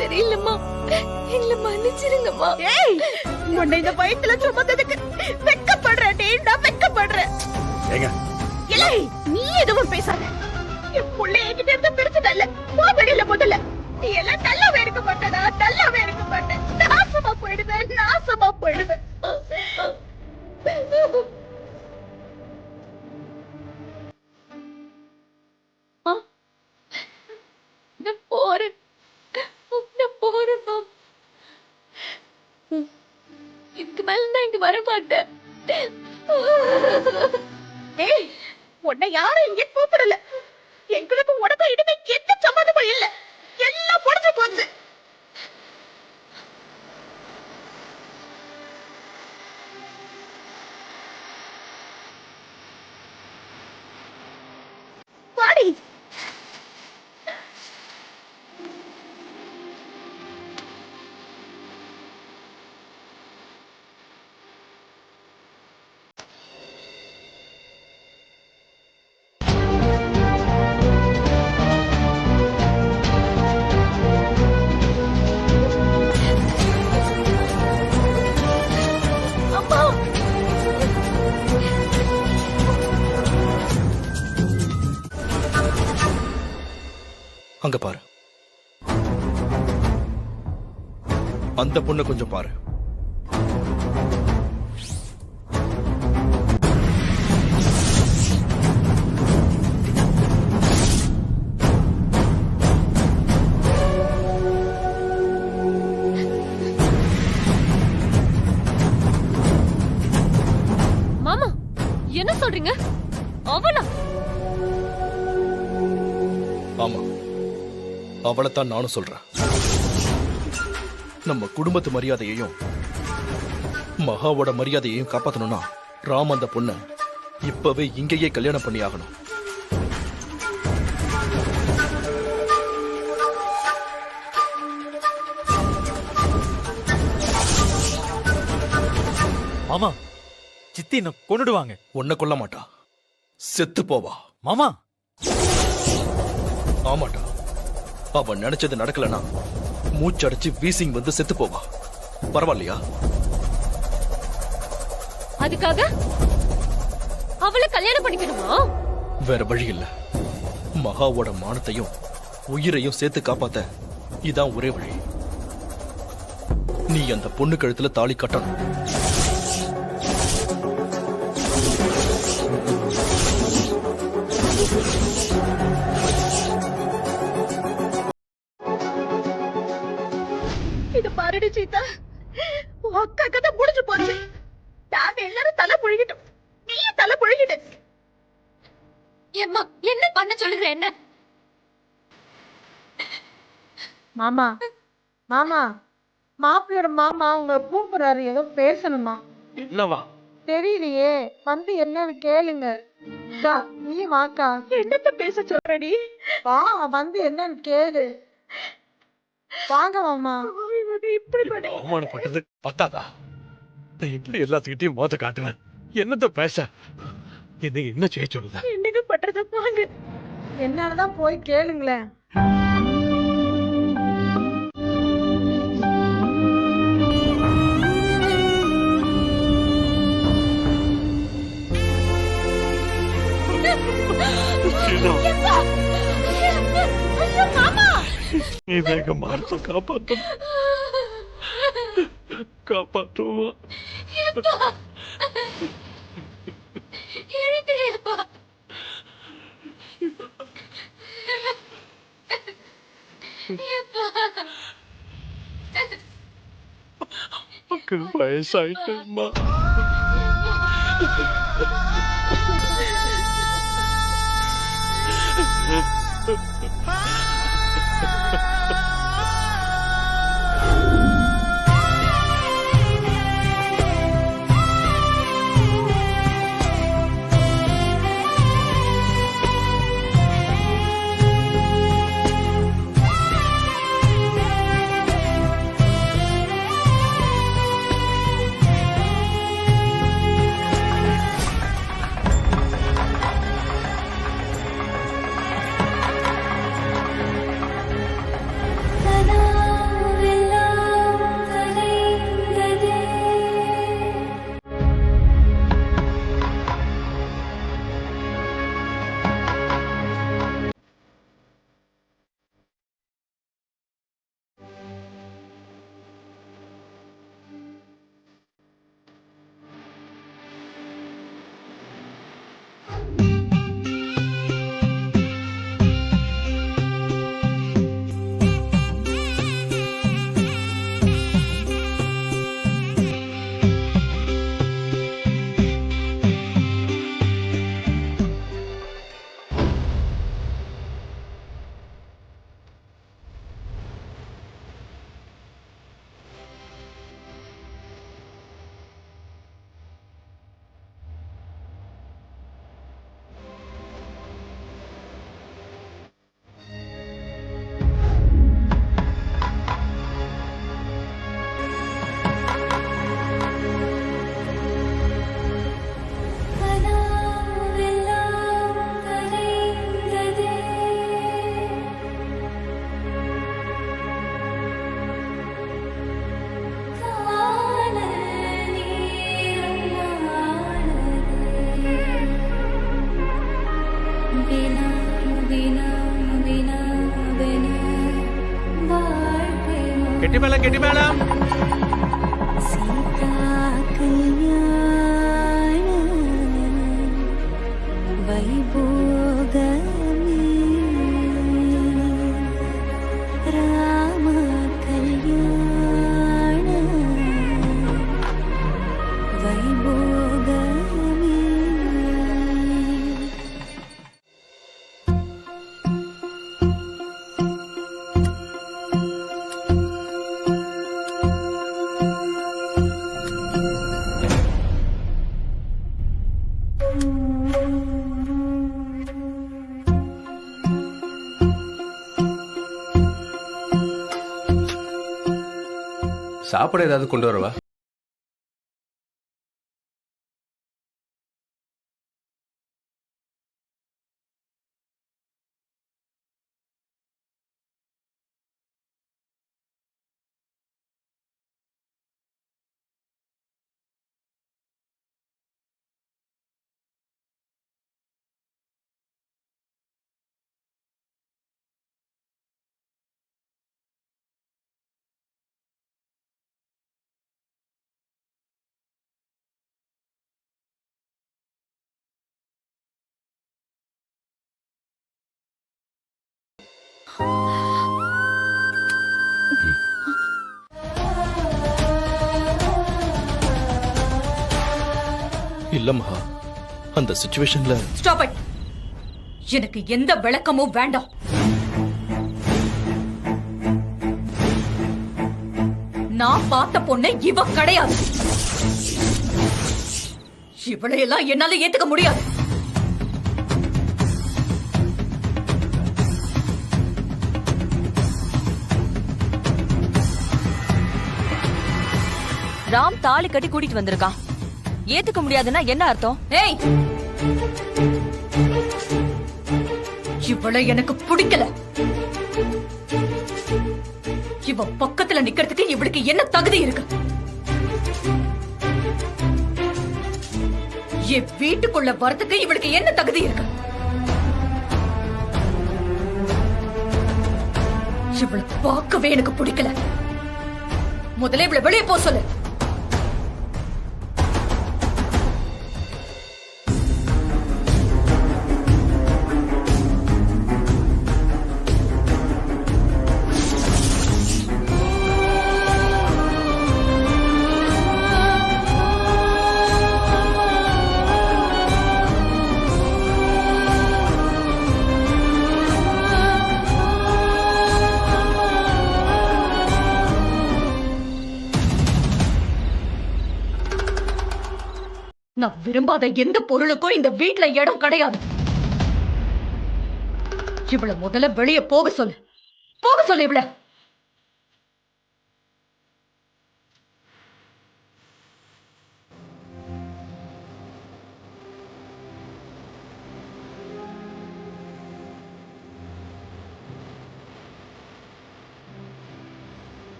தெரியலம்மா, எங்களை மன்னிச்சிருங்கம்மா. ஏய், உன்னை இந்த வயித்துல சுமந்ததுக்கு வெக்கப்படுறேன். நான் வெக்கப்படுறேன். ஏய், நீ எதுவும் பேசாத. என் புள்ளை என்கிட்ட இருந்து பிரிச்சுட்டல்ல, போ வெளியில முதல்ல. நீ எல்லாம் நல்லாவே இருக்க மாட்டேடா, நல்லாவே இருக்க மாட்டேன். நாசமா போயிடுவேன், நாசமா போயிடுவேன். நான் போறேன், நான் போறேன்மா. இதுக்கு மேல நான் இங்க வர மாட்டேன். ஏய், உன்னை யாரும் இங்கே கூப்பிடல. எங்களுக்கு உனக்கு இனிமே எந்த சம்மந்தமும் இல்ல. எல்லாம் முடிஞ்சு போச்சு. வாடி. அம்மா, அங்க பாரு, அந்த பொண்ணை கொஞ்சம் பாரு. மாமா என்ன சொல்றீங்க? அவளா? ஆமா, அவளைத்தான் நானும் சொல்றேன். நம்ம குடும்பத்து மரியாதையையும் மகாவோட மரியாதையையும் காப்பாத்தணும்னா ராம் அந்த பொண்ண இப்பவே இங்கேயே கல்யாணம் பண்ணி ஆகணும். மாமா, சித்தி என்ன கொன்னுடுவாங்க. உன்னை கொல்ல மாட்டா, செத்து போவா. மாமா, ஆமாட்டா, அவ நினைச்சது நடக்கலனா மூச்சடைச்சு வீசிங் வந்து செத்து போவா. பரவாயில்லையா? அதுக்காக அவளை கல்யாணம் பண்ணிக்கணுமா? வேற வழி இல்ல. மகாவோட மானத்தையும் உயிரையும் சேர்த்து காப்பாத்த இதான் ஒரே வழி. நீ அந்த பொண்ணு கழுத்துல தாலி கட்டணும். இது பாருடி சீதா, உன் அக்கா கதை முடிஞ்சு போச்சு. நாங்க எல்லாரும் தலை புழுகிட்டோம், நீ தலை புழுகிட்டு. ஏம்மா, என்ன பண்ண சொல்லுற? என்ன மாமா, மாமா, மாப்பிள்ளையோட மாமா உங்களை கூப்பிடுறாரு, ஏதோ பேசணுமா? என்னவா? தெரியலையே, வந்து என்னன்னு கேளுங்க. அக்கா, நீ வாக்கா. என்னத்த பேச சொல்றடி? வா, வந்து என்னன்னு கேளு. வாங்க மாமா. இப்படி பண்ணி அவமானப்பட்டது பத்தாதா? நான் எப்படி எல்லாத்துக்கிட்டையும் மோத காட்டுவேன்? என்னத்த பேச? என்னை என்ன செய்ய சொல்லுத? என்னங்க பண்றது? வாங்க. என்னதான் போய் கேளுங்களேன். நீ வேக மார்த்த காப்பாற்றும், காப்பாற்றுவா. வயசாயிட்டேம்மா. கெட்டி மேளம் சீதா கல்யாண வைபோகமே ராம கல்யாண வைபோகமே. சாப்பிட ஏதாவது கொண்டு வரவா? இல்ல மகா, அந்த சிச்சுவேஷன்ல ஸ்டாப் இட். எனக்கு எந்த விளக்கமும் வேண்டாம். நான் பார்த்த பொண்ணு இவ கிடையாது. இவளையெல்லாம் என்னால ஏத்துக்க முடியாது. ராம் தாலி கட்டி கூட்டிட்டு வந்திருக்கான். ஏத்துக்க முடியாதுன்னா என்ன அர்த்தம்? ஏய், இவளை எனக்கு பிடிக்கல. இவ பக்கத்துல நிக்கிறதுக்கு இவளுக்கு என்ன தகுதி இருக்கு? என் வீட்டுக்குள்ள வரதுக்கு இவளுக்கு என்ன தகுதி இருக்கு? இவளை பார்க்கவே எனக்கு பிடிக்கல. முதல்ல இவளை வெளியே போ சொல்லு. நான் விரும்பாத எந்த பொருளுக்கும் இந்த வீட்ல இடம் கிடையாது. இவள முதல்ல வெளியே போக சொல்லு. போக சொல்லு இவள.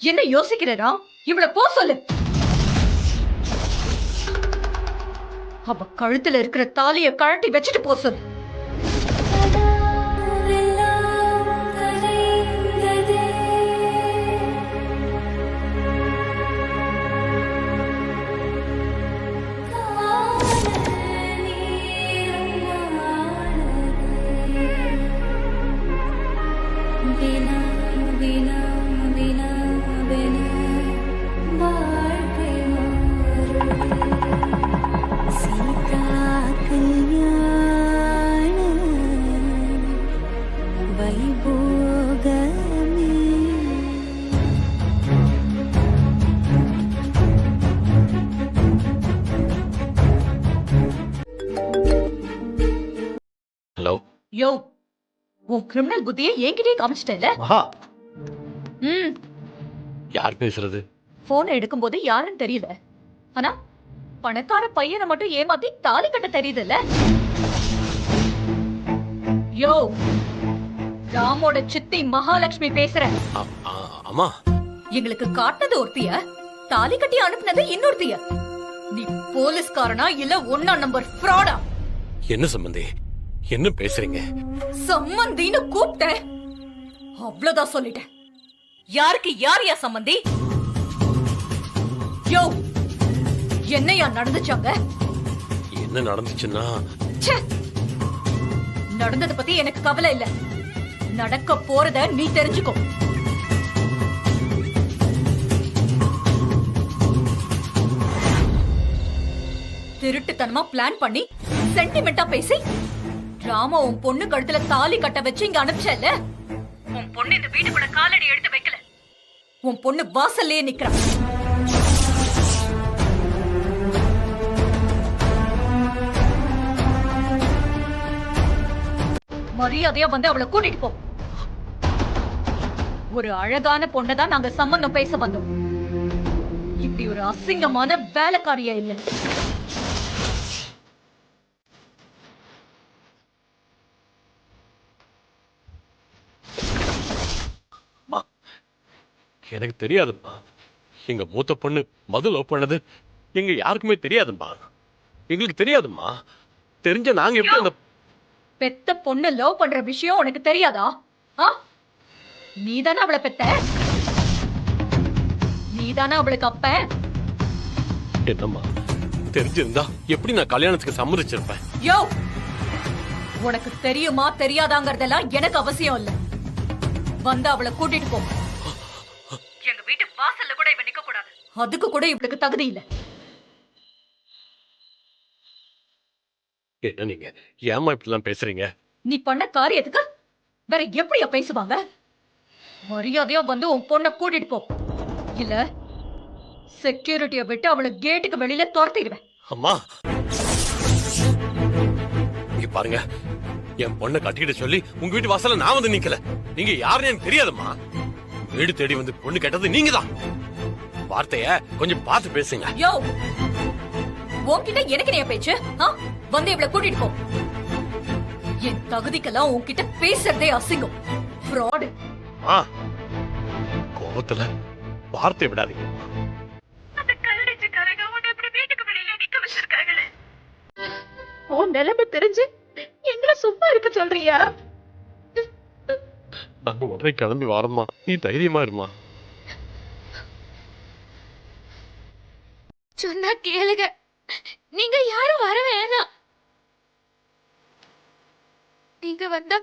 என்ன யோசிக்கிறா? இவள போ சொல்லு. அவ கழுத்துல இருக்கிற தாலிய கழட்டி வச்சுட்டு போ சொல்லு. ஹலோ. யோ, உன் கிரிமினல் புத்தியை என்கிட்டயே காமிச்சிட்டல. மகா, ம், யார் பேசுறது? போன் எடுக்கும்போது யாருன்னு தெரியல. ஆனா பணக்கார பையனை மட்டும் ஏமாத்தி தாலி கட்ட தெரியுதுல்ல. யோ, ராமோட சித்தி மகாலட்சுமி பேசுறேன். அம்மா, எங்களுக்கு காட்டினது ஒருத்திய, தாலி கட்டி அனுப்புனது இன்னொருத்திய. நீ போலீஸ்காரனா இல்ல 1ஆம் நம்பர் ஃப்ராடா? என்ன சம்பந்தி? என்ன பேசுறீங்க? சம்மந்தின்னு கூப்பிட்டேன், அவ்வளவுதான் சொல்லிட்டேன். யாருக்கு யார் சம்மந்தி? யோ, என்னையா நடந்துச்சாங்க? என்ன நடந்துச்சுன்னா, ச்சே, நடந்தத பத்தி எனக்கு கவலை இல்ல. நடக்க போறத நீ தெரிஞ்சுக்கோ. திருட்டுத்தனமா பிளான் பண்ணி சென்டிமெண்டா பேசி ராம உன் பொண்ணு கழுத்துல தாலி கட்ட வச்சு இங்க அனுப்பிச்சல. உன் பொண்ணு இந்த வீட்டுக்குள்ள காலடி எடுத்து வைக்கல. உன் பொண்ணு வாசல்லே நிக்கிறா. மரியாதையா வந்து அவளை கூட்டிட்டு போ. ஒரு அழகான பொண்ணதான் நாங்க சம்பந்தம் பேச வந்தோம். இப்படி ஒரு அசிங்கமான வேலைக்காரியா இல்ல. எனக்கு தெரியாதும்மா. எங்க மூத்த பொண்ணு மது லவ் பண்ணது எங்க யாருக்குமே தெரியாதும்மா. எங்களுக்கு தெரியாதும்மா. தெரிஞ்ச நாங்க எப்படி அந்த பெத்த பொண்ணு லவ் பண்ற விஷயம் உனக்கு தெரியாதா? நீதானே அவளை பெத்த? நீதானே அவளுக்கு அப்ப? என்னம்மா, தெரிஞ்சிருந்தா எப்படி நான் கல்யாணத்துக்கு சம்மதிச்சிருப்பேன்? யோ, உனக்கு தெரியுமா தெரியாதாங்கறதெல்லாம் எனக்கு அவசியம் இல்ல. வந்து அவளை கூட்டிட்டு போ. எங்க வீட்டு வாசல்ல கூட இவ நிக்க கூடாது. அதுக்கு கூட இவளுக்கு தகுதி இல்ல. என்ன நீங்க ஏமா இப்படிலாம் பேசுறீங்க? நீ பண்ண காரியத்துக்கு வேற எப்படியா பேசுவாங்க? மரியாதையா வந்து உன் பொண்ணை கூட்டிட்டு போ. இல்ல செக்யூரிட்டியை விட்டு அவளை கேட்டுக்கு வெளியில துரத்திடுவேன். அம்மா, இங்க பாருங்க, என் பொண்ணை கட்டிக்கிட்ட சொல்லி உங்க வீட்டு வாசல்ல நான் வந்து நிக்கல. நீங்க யாருன்னு எனக்கு தெரியாதும்மா. வீடு தேடி வந்து பொண்ணு கேட்டது நீங்க தான். வார்த்தைய கொஞ்சம் பார்த்து பேசுங்க. யோ, உன்கிட்ட எனக்கு நீ பேச்சு? வந்து இவளை கூட்டிட்டு போ. என் தகுதிக்கெல்லாம் உன்கிட்ட பேசுறதே அசிங்கம். ஃப்ராட். கோபத்துல வார்த்தை விடாதீங்க. உன் நிலைமை தெரிஞ்சு எங்களை சும்மா இருக்க சொல்றியா? நாங்க உடனே கிளம்பி வரமா, நீ தைரியமா இருமா. சொன்னா கேளுங்க, நீங்க யாரும் வர வேணாம். நீங்க வந்தா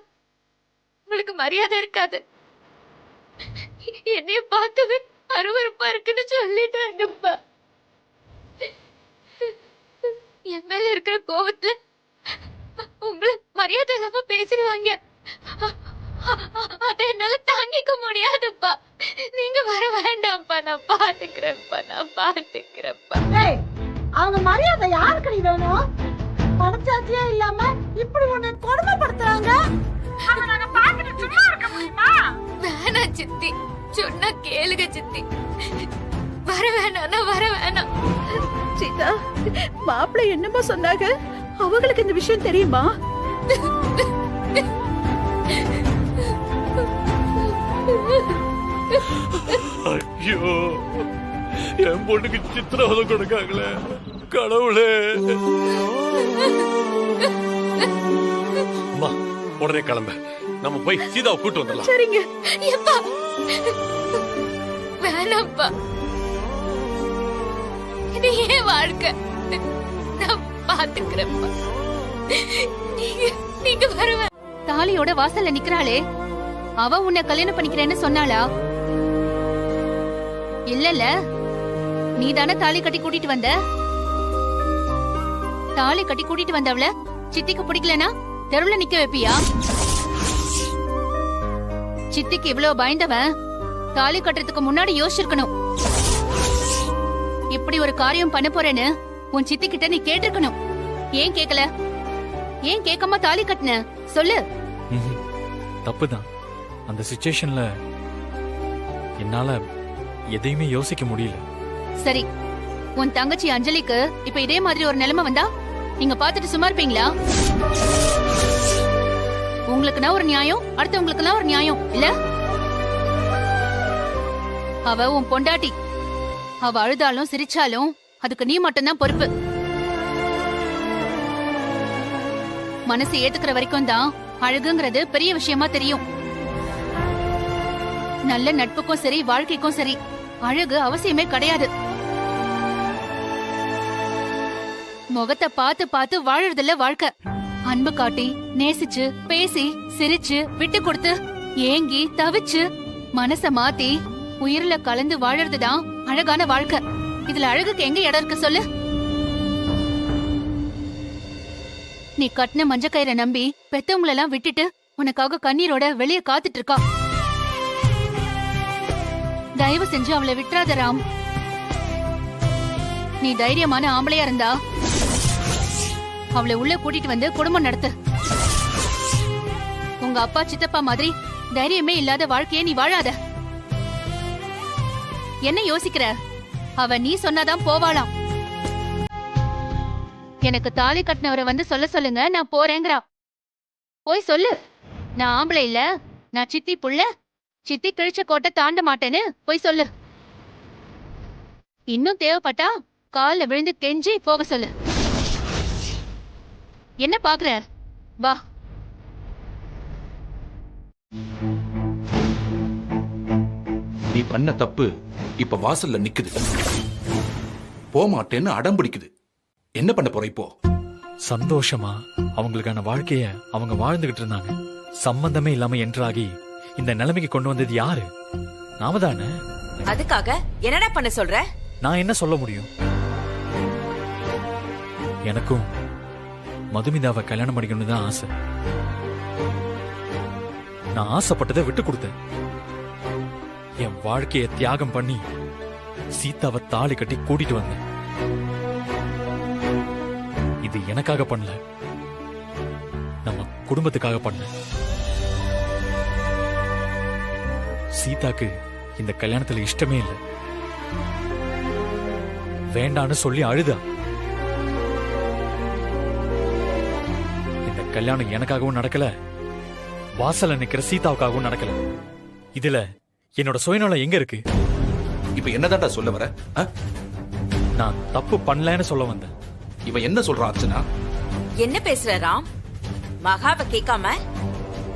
உங்களுக்கு மரியாதை இருக்காது. என்னைய பார்த்தவே அருவருப்பா இருக்குன்னு சொல்லிட்டாங்கப்பா. என் மேல இருக்கிற கோபத்துல உங்களை மரியாதை இல்லாம பேசிடுவாங்க. அதை என்னால தாங்கிக்க முடியாதுப்பா. நீங்க வர வேண்டாம்ப்பா. நான் பாத்துக்கிறேன்ப்பா. நான் பாத்துக்கிறேன்ப்பா. அவங்க மரியாதை யாருக்கு நீ வேணும்? பணச்சாட்சியே இல்லாம இப்படி உன்னை கொடுமைப்படுத்துறாங்க. சும்மா இருக்க முடியுமா? வேணாம் சித்தி, சொன்னா கேளுங்க சித்தி. வர வேணாம், வர வேணாம். சீதா, மாப்பிள்ளை என்னமா சொன்னாங்க? அவங்களுக்கு இந்த விஷயம் தெரியுமா? ஐயோ, என் பொண்ணுக்கு சித்திரவதை கொடுக்காங்களே கடவுளே. அம்மா, உடனே கிளம்ப. நம்ம போய் சீதாவை கூட்டு வந்துடலாம். சரிங்க. எப்பா, வேணாம்ப்பா. இது ஏன் வாழ்க்கை? நான் பாத்துக்கிறேன்ப்பா. நீங்க வர வேணாம். தாலியோட வாசல்ல நிக்கிறாளே, அவ உன்னை கல்யாணம் பண்ணிக்கிறேன்னு சொன்னாளா? இல்லல்ல, நீதானே தாலி கட்டி கூட்டிட்டு வந்த. தாலி கட்டி கூட்டிட்டு வந்தவள சித்திக்கு பிடிக்கலனா தெருவுல நிக்க வைப்பியா? சித்திக்கு இவ்வளவு பயந்தவன் தாலி கட்டுறதுக்கு முன்னாடி யோசிச்சிருக்கணும். இப்படி ஒரு காரியம் பண்ண போறேன்னு உன் சித்தி கிட்ட நீ கேட்டிருக்கணும். ஏன் கேக்கல? ஏன் கேட்காம தாலி கட்டின? சொல்லு. தப்புதான். அந்த சிச்சுவேஷன்ல என்னால எதையுமே யோசிக்க முடியல. சரி, உன் தங்கச்சி அஞ்சலிக்கு இப்ப இதே மாதிரி ஒரு நிலைமை வந்தா நீங்க பாத்துட்டு சும்மா இருப்பீங்களா? உங்களுக்குனா ஒரு நியாயம், அடுத்தவங்களுக்குனா ஒரு நியாயம் இல்ல? அவ உன் பொண்டாட்டி. அவ அழுதாலும் சிரிச்சாலும் அதுக்கு நீ மட்டும்தான் பொறுப்பு. மனசு ஏத்துக்கிற வரைக்கும் தான் அழகுங்கிறது பெரிய விஷயமா தெரியும். நல்ல நட்புக்கும் சரி வாழ்க்கைக்கும் சரி அழகு அவசியமே கிடையாது. முகத்தை பார்த்து பார்த்து வாழறதில்ல வாழ்க்கை. அன்பு காட்டி நேசிச்சு பேசி சிரிச்சு விட்டு கொடுத்து ஏங்கி தவிச்சு மனச மாத்தி உயிரில கலந்து வாழறதுதான் அழகான வாழ்க்கை. இதுல அழகுக்கு எங்க இடம் இருக்கு சொல்லு? நீ கட்டின மஞ்ச கயிறை நம்பி பெத்தவங்களெல்லாம் விட்டுட்டு உனக்காக கண்ணீரோட வெளியே காத்துட்டு இருக்கா. தயவு செஞ்சு அவளை விட்டுறாத ராம். நீ தைரியமான ஆம்பளையா இருந்தா அவளை உள்ள கூட்டிட்டு வந்து குடும்பம் நடத்து. உங்க அப்பா சித்தப்பா மாதிரி தைரியமே இல்லாத வாழ்க்கையை நீ வாழாத. என்ன யோசிக்கிற? அவ நீ சொன்னாதான் போவாளாம். எனக்கு தாலி கட்டினவரை வந்து சொல்ல சொல்லுங்க, நான் போறேங்கிறா. போய் சொல்லு, நான் ஆம்பளை இல்ல, நான் சித்தி புள்ள, சித்தி கிழிச்ச கோட்டை தாண்ட மாட்டேன்னு போய் சொல்லு. இன்னும் தேவைப்பட்டா கால்ல விழுந்து கெஞ்சி போக சொல்லு. என்ன பாக்குற? வா. நீ பண்ண தப்பு இப்ப வாசல்ல நிக்குது. போமாட்டேன்னு அடம் பிடிக்குது. என்ன பண்ண போற இப்போ? சந்தோஷமா அவங்களுக்கான வாழ்க்கைய அவங்க வாழ்ந்துகிட்டு இருந்தாங்க. சம்பந்தமே இல்லாம என்ட்ராகி இந்த நிலைமைக்கு கொண்டு வந்தது யாரு? நாம தானே. அதுக்காக என்னடா பண்ண சொல்ற? நான் என்ன சொல்ல முடியும்? எனக்கும் மதுமிதாவை கல்யாணம் பண்ணிக்கணும்னு தான் ஆசை. நான் ஆசைப்பட்டதை விட்டு கொடுத்தேன். என் வாழ்க்கையை தியாகம் பண்ணி சீதாவை தாலி கட்டி கூட்டிட்டு வந்தேன். இது எனக்காக பண்ணல, நம்ம குடும்பத்துக்காக பண்ண. சீதாக்கு இந்த கல்யாணத்துல இஷ்டமே இல்லை. வேண்டான்னு சொல்லி அழுதா. இந்த கல்யாணம் எனக்காகவும் நடக்கல, வாசல்ல நிக்கிற சீதாவுக்காகவும் நடக்கல. இதுல என்னோட சுயநலம் எங்க இருக்கு? இப்ப என்னதான்டா சொல்ல வர? நான் தப்பு பண்ணலன்னு சொல்ல வந்தேன். இவன் என்ன சொல்றான் அர்ச்சனா? என்ன பேசுற ராம்? மகாவை கேட்காம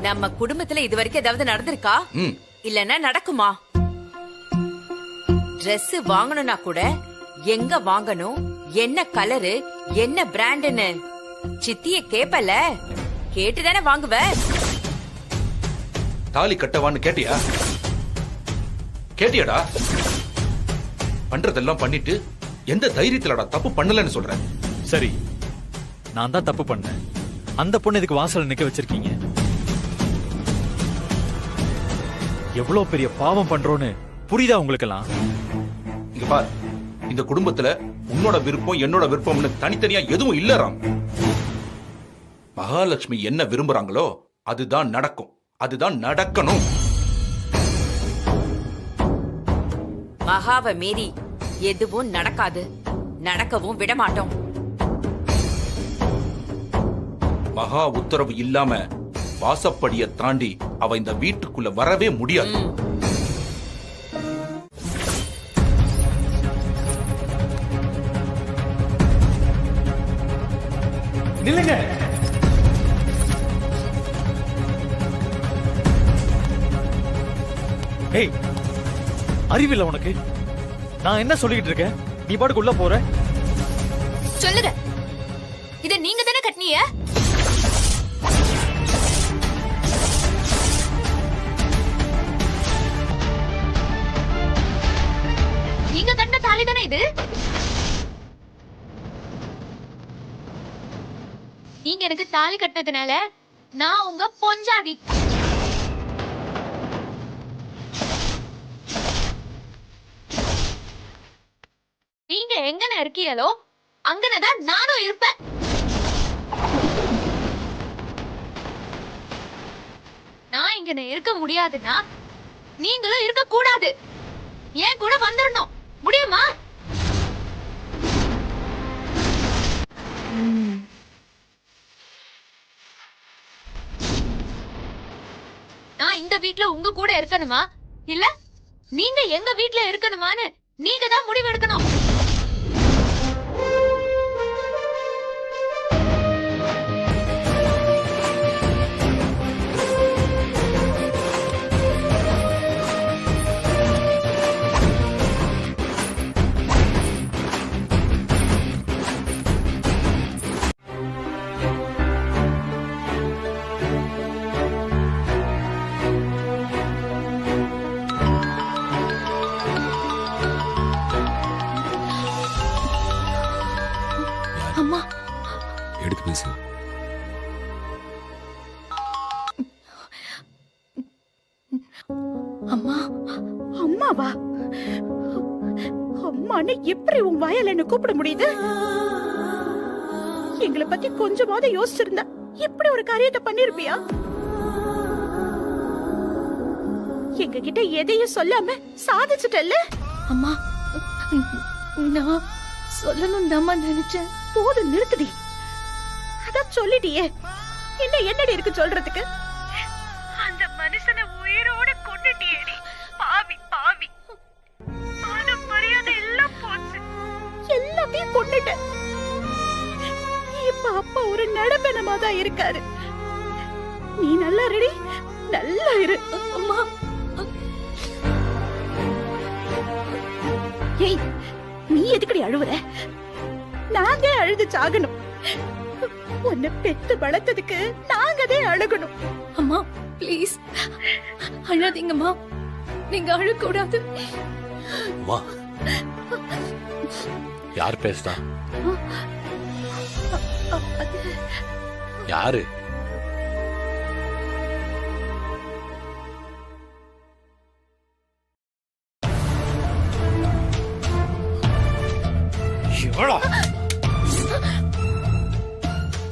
நம்ம குடும்பத்துல இது வரைக்கும் ஏதாவது நடந்திருக்கா? இல்லன்னா நடக்குமா? Dress வாங்கணும்னா கூட எங்க வாங்கணும், என்ன கலரு, என்ன பிராண்டுன்னு சித்திய கேப்பல, கேட்டுதானே வாங்குவ. தாலி கட்டவான்னு கேட்டியா? கேட்டியாடா? பண்றதெல்லாம் பண்ணிட்டு எந்த தைரியத்துலடா தப்பு பண்ணலன்னு சொல்ற? சரி, நான் தான் தப்பு பண்ணேன். அந்த பொண்ணு இதுக்கு வாசல்ல நிக்க வச்சிருக்கீங்க. எவ்வளவு பெரிய பாவம் பண்றோன்னு புரியுதா உங்களுக்கெல்லாம்? இங்க பார், இந்த குடும்பத்துல உன்னோட விருப்பம் என்னோட விருப்பம்னு தனித்தனியா எதுவும் இல்ல ராம். மகாலட்சுமி என்ன விரும்புறாங்களோ அதுதான் நடக்கும், அதுதான் நடக்கணும். மகாவை மீறி எதுவும் நடக்காது, நடக்கவும் விட மாட்டோம். மகா உத்தரவு இல்லாம வாசப்படிய தாண்டி அவ இந்த வீட்டுக்குள்ள வரவே முடியாது. நில்லுங்க. ஏய், அறிவில்லை உனக்கு? நான் என்ன சொல்லிக்கிட்டு இருக்கேன், நீ பாட்டுக்கு உள்ள போற. சொல்லுங்க, இத நீங்க தானே கட்டினீங்க? நீங்க கட்டின தாலி தானே இது? நீங்க எனக்கு தாலி கட்டினதுனால நான் உங்க பொஞ்சாதி. நீங்க எங்கன இருக்கீங்களோ அங்கனதான் நானும் இருப்பேன். நான் இங்கன இருக்க முடியாதுன்னா நீங்களும் இருக்க கூடாது. ஏன் கூட வந்துடணும், முடியுமா? நான் இந்த வீட்ல உங்க கூட இருக்கணுமா இல்ல நீங்க எங்க வீட்ல இருக்கணுமான்னு நீங்க தான் முடிவெடுக்கணும். அம்மா எடுத்து பேசு. அம்மா. அம்மாவா? அம்மான்னு எப்படி உன் வாயால என்ன கூப்பிட முடியுது? எங்களை பத்தி கொஞ்சமாவது யோசிச்சிருந்தா இப்படி ஒரு காரியத்தை பண்ணிருப்பியா? எங்க கிட்ட எதையும் சொல்லாம சாதிச்சுட்டல்ல? அம்மா நான் சொல்லணும் தாம்மா நினைச்சேன். போதும், நிறுத்துடி. அதான் சொல்லிட்டியே, என்ன என்னடி இருக்கு சொல்றதுக்கு? அந்த மனுஷனை உயிரோட கொண்டுட்டியேடி. பாவி பாவி. மானம் மரியாதை எல்லாம் போச்சு. எல்லாத்தையும் கொண்டுட்ட. இப்ப அப்பா ஒரு நடப்பனமா தான் இருக்காரு. நீ நல்லா ரெடி, நல்லா இரு. அம்மா. ஏய், நீ எதுக்கடி அழுவுற? நாங்க அழுது சாகணும். உன்னை பெத்து வளர்த்ததுக்கு நாங்கதே அழுகணும். அம்மா ப்ளீஸ் அழாதீங்கம்மா. நீங்க அழக்கூடாது. அம்மா, யார் பேசுறா? யாரு?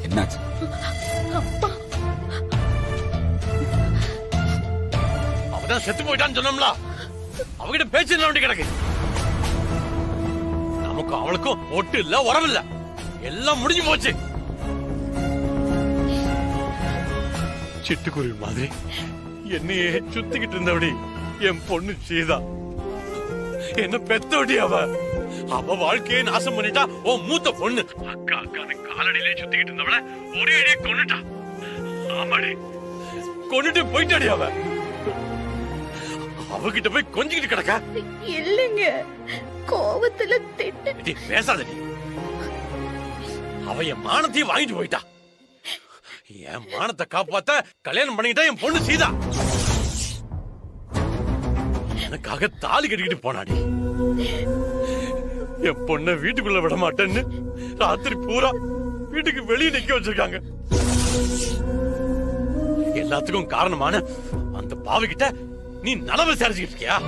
என்னாச்சு? அவதான் செத்து போயிட்டான்னு சொன்னோம்ல, அவகிட்ட பேச்சு என்ன வேண்டி கிடக்கு? நமக்கு அவளுக்கும் ஒட்டு இல்ல, உறவு இல்ல, எல்லாம் முடிஞ்சு போச்சு. சிட்டுக்குருவி மாதிரி என்னையே சுத்திக்கிட்டு இருந்தபடி என் பொண்ணு சீதா என்ன பெத்தோடி. அவ வாழ்க்கையை நாசம் பண்ணிட்டா. ஓ மூத்த பொண்ணு அக்கா அக்கான காலடியிலே சுத்திக்கிட்டு இருந்தவள ஒரே அடியே கொன்னுட்டா. ஆமாடி, கொன்னுட்டு போயிட்டாடி. அவகிட்ட போய் கொஞ்சிக்கிட்டு கிடக்க. இல்லங்க, கோவத்துல திட்டு பேசாதடி. அவ என் மானத்தையும் வாங்கிட்டு போயிட்டா. என் மானத்தை காப்பாத்த கல்யாணம் பண்ணிக்கிட்டா என் பொண்ணு சீதா. எனக்காக தாலி கட்டிக்கிட்டு போனாடி. என் பொண்ண வீட்டுக்குள்ள விட மாட்டேன்னு ராத்திரி பூரா வீட்டுக்கு வெளியே நிக்க வச்சிருக்காங்க. எல்லாத்துக்கும் காரணமான அந்த பாவிக்கிட்ட நீ நலவை விசாரிச்சுக்கிட்டு இருக்கியா?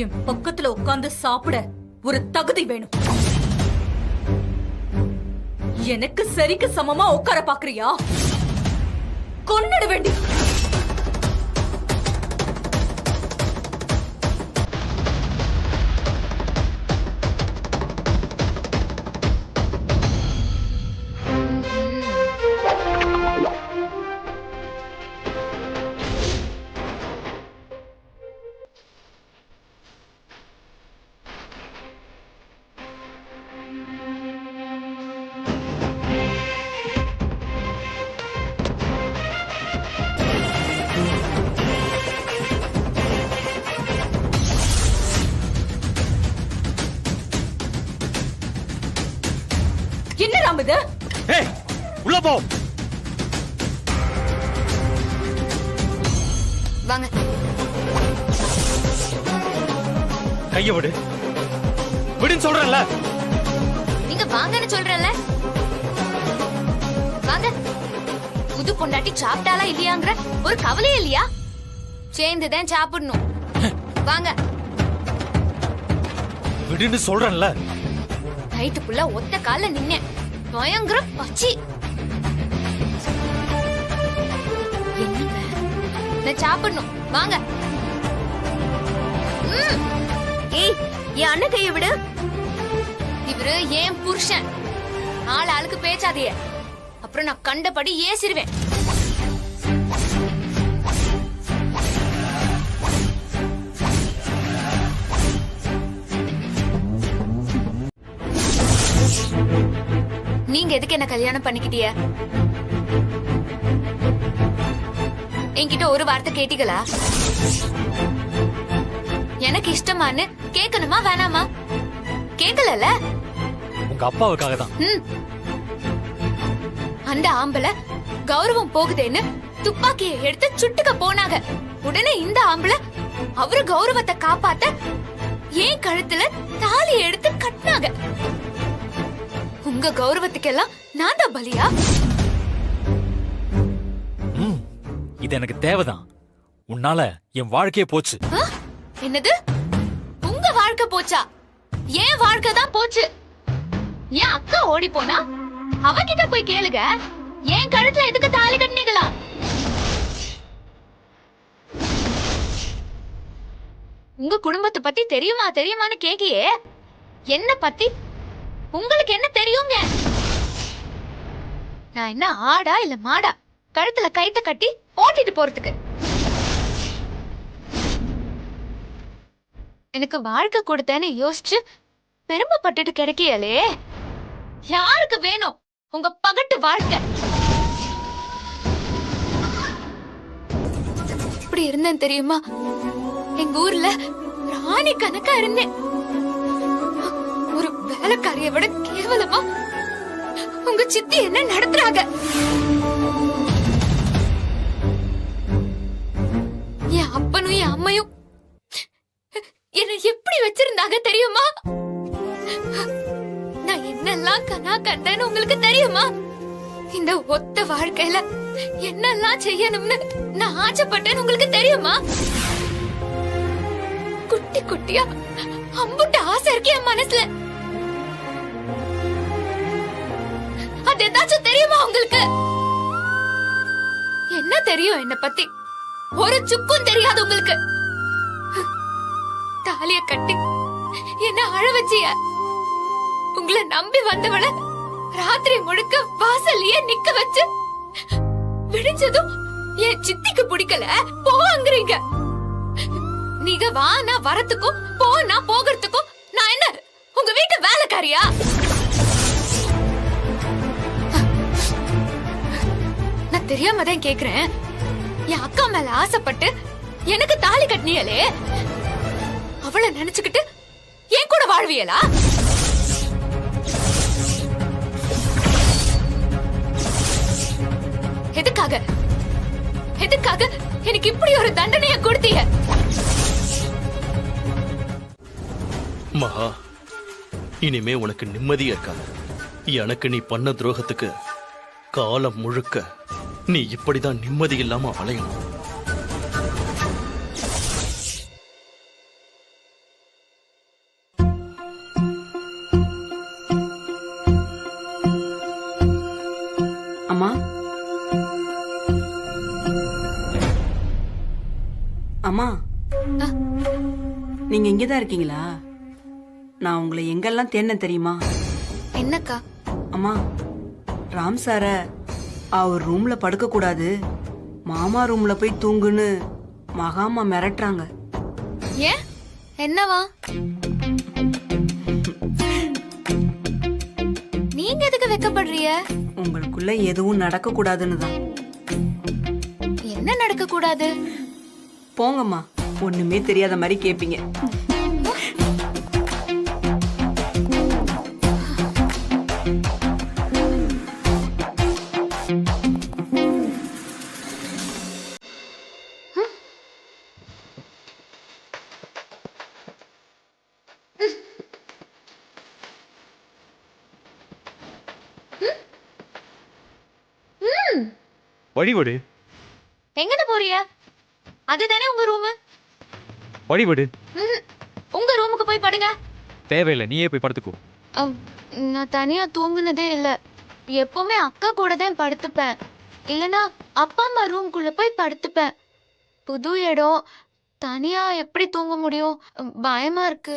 என் பக்கத்துல உட்கார்ந்து சாப்பிட ஒரு தகுதி வேணும். எனக்கு சரிக்கு சமமா உட்கார பாக்குறியா? கொன்னிட வேண்டி. என்ன ராம் இது? ஏய், உள்ள போ. வாங்க. கைய விடு. விடுன்னு சொல்றேன்ல. நீங்க வாங்கன்னு சொல்றேன்ல. பொண்டாட்டி சாப்பிட்டாலா இல்லையாங்கிற ஒரு கவலையே இல்லையா? சேர்ந்துதான் சாப்பிடணும். வாங்க. விடுன்னு சொல்றேன்ல. நைட்டுக்குள்ள ஒத்த கால நின்னேன். பயங்கர பச்சி. என்னங்க நான் சாப்பிடணும். வாங்க. ஏய், என் அண்ணன் கையை விடு. இவரு ஏன் புருஷன். ஆளுக்கு பேச்சாதீங்க. அப்புறம் நான் கண்டபடி ஏசிருவேன். நீங்க எதுக்கு என்ன கல்யாணம் பண்ணிக்கிட்டிய? என்கிட்ட ஒரு வார்த்தை கேட்டீங்களா? எனக்கு இஷ்டமான்னு கேட்கணுமா வேணாமா? கேட்கல. உங்க அப்பாவுக்காக தான். அந்த ஆம்பளை கௌரவம் போகுதேன்னு துப்பாக்கியை எடுத்து சுட்டுக்க போனாங்க. உடனே இந்த ஆம்பளை அவரு கௌரவத்தை காப்பாத்த ஏன் கழுத்துல தாலி எடுத்து கட்டினாங்க. உங்க கௌரவத்துக்கெல்லாம் நான் தான் பலியா? இது எனக்கு தேவைதான். உன்னால என் வாழ்க்கையே போச்சு. என்னது? உங்க வாழ்க்கை போச்சா? என் வாழ்க்கை தான் போச்சு. என் அக்கா ஓடி போனா அவகிட்ட போய் கேளுங்க. என் கழுத்துல எதுக்கு தாலி கட்டினீங்களா? உங்க குடும்பத்தை பத்தி தெரியுமான்னு கேக்கியே. என்ன பத்தி உங்களுக்கு என்ன தெரியுங்க? நான் என்ன ஆடா இல்ல மாடா கழுத்துல கைத்த கட்டி ஓட்டிட்டு போறதுக்கு? எனக்கு வாழ்க்கை கொடுத்தேன்னு யோசிச்சு பெருமைப்பட்டுட்டு கிடைக்கலே. யாருக்கு வேணும் உங்க பகட்டு வாழ்க்கை? இப்படி இருந்தேன் தெரியுமா? எங்க ஊர்ல ராணி கணக்கா இருந்தேன். ஒரு வேலைக்காரியை விட கேவலமா உங்க சித்தி என்ன நடத்துறாங்க? என் அப்பனும் என் அம்மையும் என்ன எப்படி வச்சிருந்தாங்க தெரியுமா? நான் என்னெல்லாம் கனா கண்டேன்னு உங்களுக்கு தெரியுமா? இந்த ஒத்த வாழ்க்கையில என்னெல்லாம் செய்யணும்னு நான் ஆசைப்பட்டேன்னு உங்களுக்கு தெரியுமா? குட்டி குட்டியா அம்புட்ட ஆசை இருக்கு என் மனசுல. அது ஏதாச்சும் தெரியுமா உங்களுக்கு? என்ன தெரியும் என்ன பத்தி? ஒரு சுக்கும் தெரியாது உங்களுக்கு. தாலிய கட்டி என்ன அழ வச்சிய. உங்களை நம்பி வந்தவள ராத்திரி முழுக்க வாசல்லையே நிக்க வச்சு விடிஞ்சதும் என் சித்திக்கு பிடிக்கல போங்கிறீங்க. நீங்க வா நான் வரத்துக்கும் போ நான் போகிறதுக்கும் நான் என்ன உங்க வீட்டு வேலைக்காரியா? நான் தெரியாம தான் கேக்குறேன். என் அக்கா மேல ஆசைப்பட்டு எனக்கு தாலி கட்டினியலே, அவளை நினைச்சுக்கிட்டு என் கூட வாழ்வியலா? எதுக்காக எதுக்காக எனக்கு இப்படி ஒரு தண்டனையை கொடுத்தீங்க? மகா, இனிமே உனக்கு நிம்மதியா இருக்காது. எனக்கு நீ பண்ண துரோகத்துக்கு காலம் முழுக்க நீ இப்படிதான் நிம்மதி இல்லாம அலையணும். அம்மா, அம்மா, நீங்க இங்கதான் இருக்கீங்களா? நான் உங்களை எங்கெல்லாம் தேடினேன் தெரியுமா? என்னக்கா? அம்மா, ராம் சார அவர் ரூம்ல படுக்க கூடாது, மாமா ரூம்ல போய் தூங்குன்னு மகாமா மிரட்டுறாங்க. ஏன் என்னவா? நீங்க எதுக்கு வெக்கப்படுறீங்க? உங்களுக்குள்ள எதுவும் நடக்க கூடாதுன்னு தான். என்ன நடக்க கூடாது? போங்கம்மா, ஒண்ணுமே தெரியாத மாதிரி கேப்பீங்க. வழிவிடு. எங்கட போறிய? அதுதானே உங்க ரூம். வழிவிடு. உங்க ரூமுக்கு போய் படுங்க. தேவையில்லை, நீயே போய் படுத்துக்கோ. நான் தனியா தூங்குனதே இல்ல. எப்பவுமே அக்கா கூட தான் படுத்துப்பேன். இல்லனா அப்பா அம்மா ரூம்குள்ள போய் படுத்துப்பேன். புது இடம், தனியா எப்படி தூங்க முடியும்? பயமா இருக்கு.